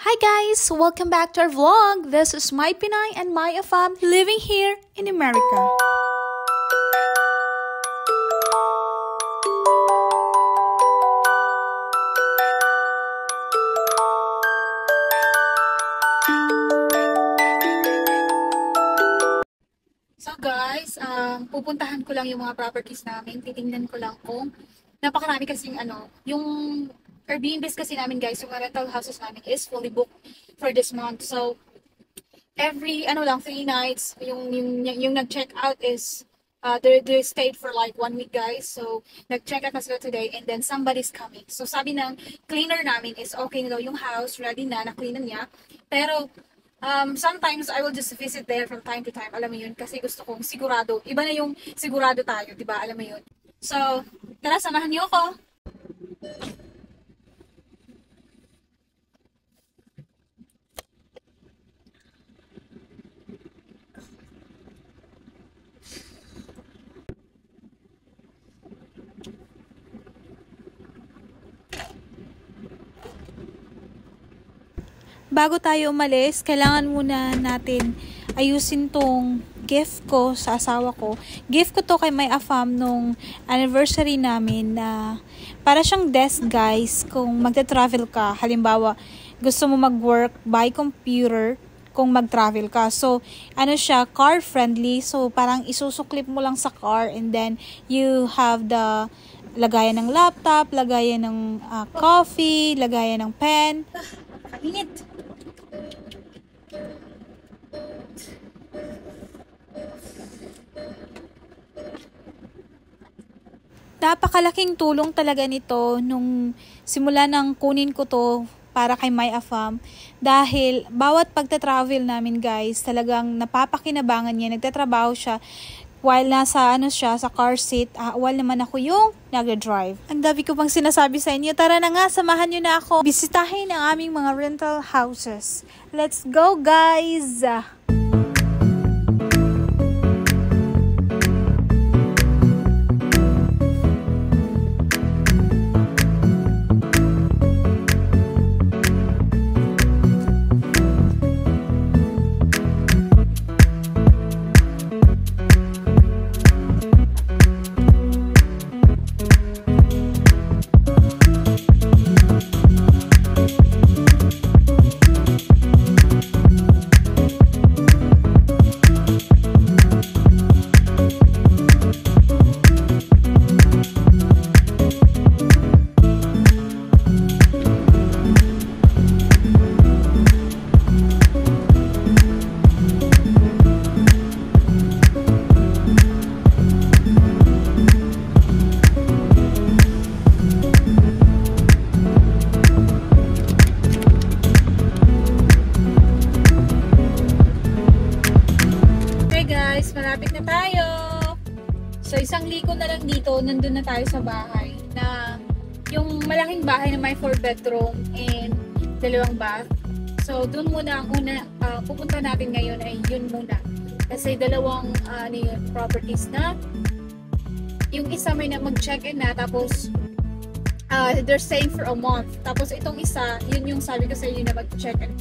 Hi guys! Welcome back to our vlog! This is my Pinay and my Afam living here in America. So guys, pupuntahan ko lang yung mga properties namin. Titingnan ko lang kung napakarami kasing yung Airbnbs kasi namin guys, yung rental houses namin is fully booked for this month. So, every 3 nights, yung nag-check out is, they stayed for like 1 week guys. So, nag-check out na sila today and then somebody's coming. So, sabi ng cleaner namin is okay na daw yung house, ready na, na-clean na niya. Pero, sometimes I will just visit there from time to time. Alam mo yun, kasi gusto kong sigurado. Iba na yung sigurado tayo, di ba? Alam mo yun. So, tara, samahan niyo ako. Bago tayo umalis, kailangan muna natin ayusin tong gift ko sa asawa ko. Gift ko to kay my Afam nung anniversary namin na para siyang desk guys kung magta-travel ka. Halimbawa, gusto mo mag-work by computer kung mag-travel ka. So, siya, car friendly. So, parang isusuklip mo lang sa car and then you have the lagayan ng laptop, lagayan ng coffee, lagayan ng pen. Init. Napakalaking tulong talaga nito nung simula nang kunin ko to para kay my Afam. Dahil bawat pagta-travel namin guys, talagang napapakinabangan niya. Nagtatrabaho siya while nasa siya sa car seat. While naman ako yung nag-drive. Ang dami ko pang sinasabi sa inyo. Tara na nga, samahan niyo na ako. Bisitahin ang aming mga rental houses. Let's go guys! Malapit na tayo. So, isang liko na lang dito, nandun na tayo sa bahay na yung malaking bahay na may 4 bedroom and 2 bath. So, dun muna ang una pupunta natin ngayon ay yun muna. Kasi dalawang properties na yung isa may na mag-check-in na tapos they're staying for a month. Tapos itong isa, yun yung sabi ko sa inyo na mag-check-in.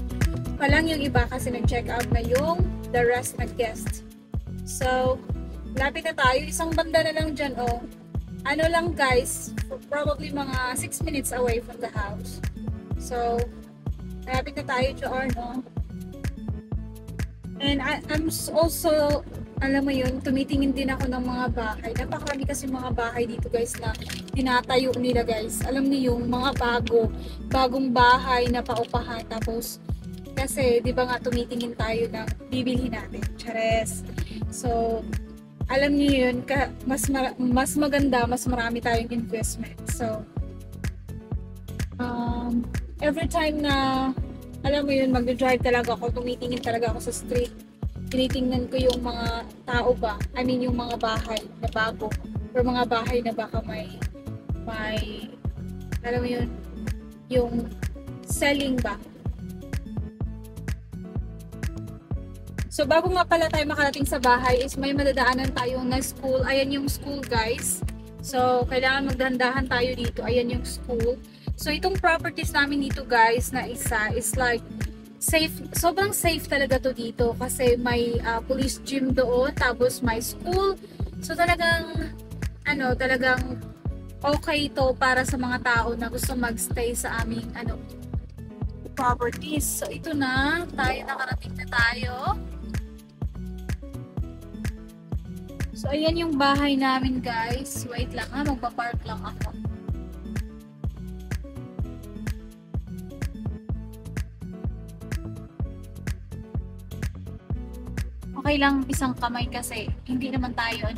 Palang yung iba kasi nag-check out na yung the rest na guest. So, lapit na tayo. Isang banda na lang dyan, oh. Lang guys, probably mga 6 minutes away from the house. So, lapit na tayo dyan, no? And I'm also, alam mo yun, tumitingin din ako ng mga bahay. Napakarami kasi mga bahay dito guys na tinatayo nila guys. Alam niyo yung mga bagong bahay na paupahan. Tapos, kasi, di ba nga, tumitingin tayo ng bibilhin natin. Chares. So, alam niyo yun, mas maganda, mas marami tayong investment. So, every time na, alam mo yun, mag-drive talaga ako, tumitingin talaga ako sa street. Tinitingnan ko yung mga tao ba, yung mga bahay na bago, or mga bahay na baka may, alam mo yun, yung selling ba. So, bago nga pala tayo makarating sa bahay is may madadaanan tayo na school. Ayan yung school, guys. So, kailangan magdahan-dahan tayo dito. Ayan yung school. So itong properties namin dito guys na isa is like safe, sobrang safe talaga to dito kasi may police gym doon, tapos may school. So talagang talagang okay to para sa mga tao na gusto magstay sa aming properties. So ito na, nakarating na tayo. So ayan yung bahay namin guys. Wait lang ha, magpa-park lang ako. Okay lang isang kamay kasi hindi naman tayo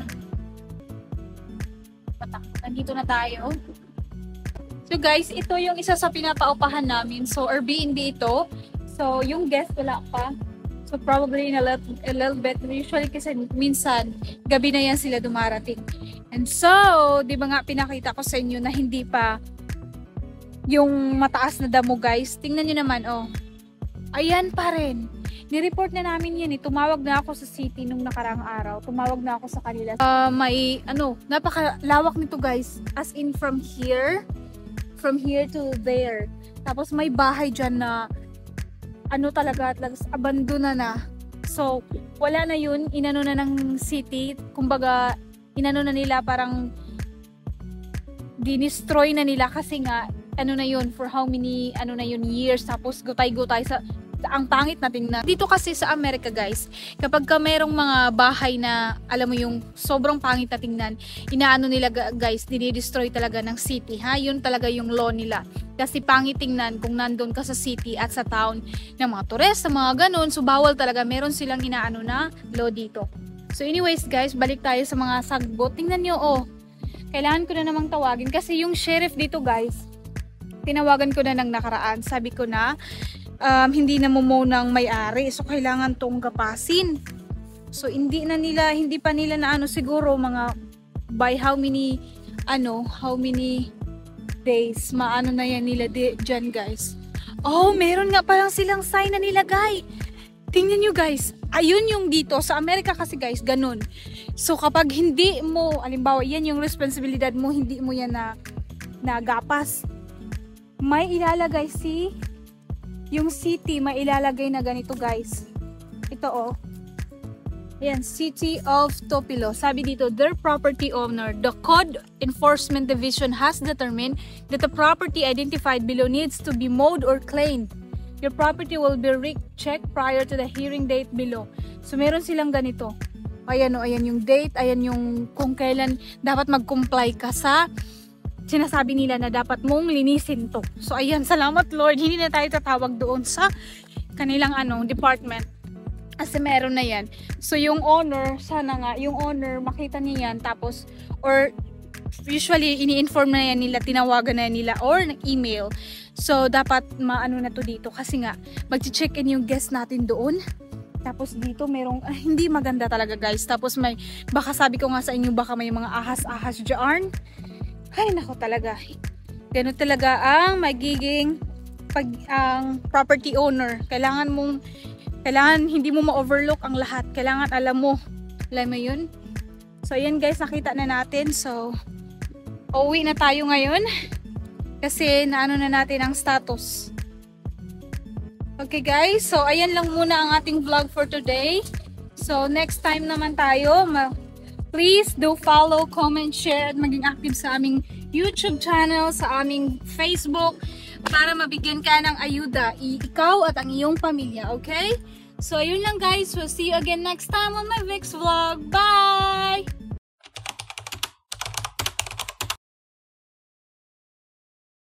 nandito na tayo. So guys, ito yung isa sa pinapaupahan namin. So Airbnb ito. So yung guest wala pa. So probably in a little bit. Usually kasi minsan gabi na yan sila dumarating. And so, di ba nga pinakita ko sa inyo na hindi pa yung mataas na damo guys. Tingnan nyo naman Ayan pa rin. Ni-report na namin yan Tumawag na ako sa city nung nakarang araw. Tumawag na ako sa kanila. May napakalawak nito guys. As in from here to there. Tapos may bahay dyan na talaga abandona na. So, wala na yun. Inano na ng city. Kumbaga, inano na nila parang dinestroy na nila kasi nga na yun for how many years. Tapos gutay-gutay ang pangit na tingnan. Dito kasi sa Amerika guys, kapag ka merong mga bahay na alam mo yung sobrang pangit na tingnan, inaano nila guys, dinidestroy talaga ng city ha. Yun talaga yung law nila. Kasi pangit tingnan kung nandun ka sa city at sa town ng mga turista, mga ganun. So bawal talaga, meron silang inaano na law dito. So anyways guys, balik tayo sa mga sagbot. Tingnan nyo kailangan ko na namang tawagin kasi yung sheriff dito guys, tinawagan ko na ng nakaraan. Sabi ko na hindi na momow ng may-ari. So kailangan tong gapasin. So hindi pa nila na siguro mga by how many days maano na yan nila dyan guys. Meron nga palang silang sign na nilagay. Tingnan nyo guys. Ayun yung dito sa Amerika kasi guys, ganun. So kapag hindi mo, halimbawa yan yung responsibilidad mo, hindi mo yan na gapas, may ilalagay yung city, may ilalagay na ganito guys. Ito Ayan, City of Tupelo. Sabi dito, their property owner, the Code Enforcement Division has determined that the property identified below needs to be mowed or cleaned. Your property will be rechecked prior to the hearing date below. So meron silang ganito. Ayan ayan yung date, ayan yung kung kailan dapat mag-comply ka sa sinasabi nila na dapat mong linisin to. So ayan, salamat Lord, hindi na tayo tatawag doon sa kanilang department. Kasi meron na yan. So yung owner, sana nga, yung owner makita niya yan, tapos, or usually ini-inform na yan nila, tinawagan na nila, or email. So dapat maano na to dito. Kasi nga, mag-check-in yung guest natin doon. Tapos dito merong, hindi maganda talaga guys. Tapos baka sabi ko nga sa inyo, baka may mga ahas-ahas dyan. Ay, nako talaga. Ganun talaga ang magiging ang property owner. Kailangan hindi mo ma-overlook ang lahat. Kailangan alam mo yun. So, ayan guys, nakita na natin. So, uuwi na tayo ngayon. Kasi, naano na natin ang status. Okay guys, so ayan lang muna ang ating vlog for today. So, next time naman tayo, please do follow, comment, share, at maging active sa aming YouTube channel, sa aming Facebook, para mabigyan ka ng ayuda, ikaw at ang iyong pamilya, okay? So, ayun lang guys. We'll see you again next time on my Vix vlog. Bye!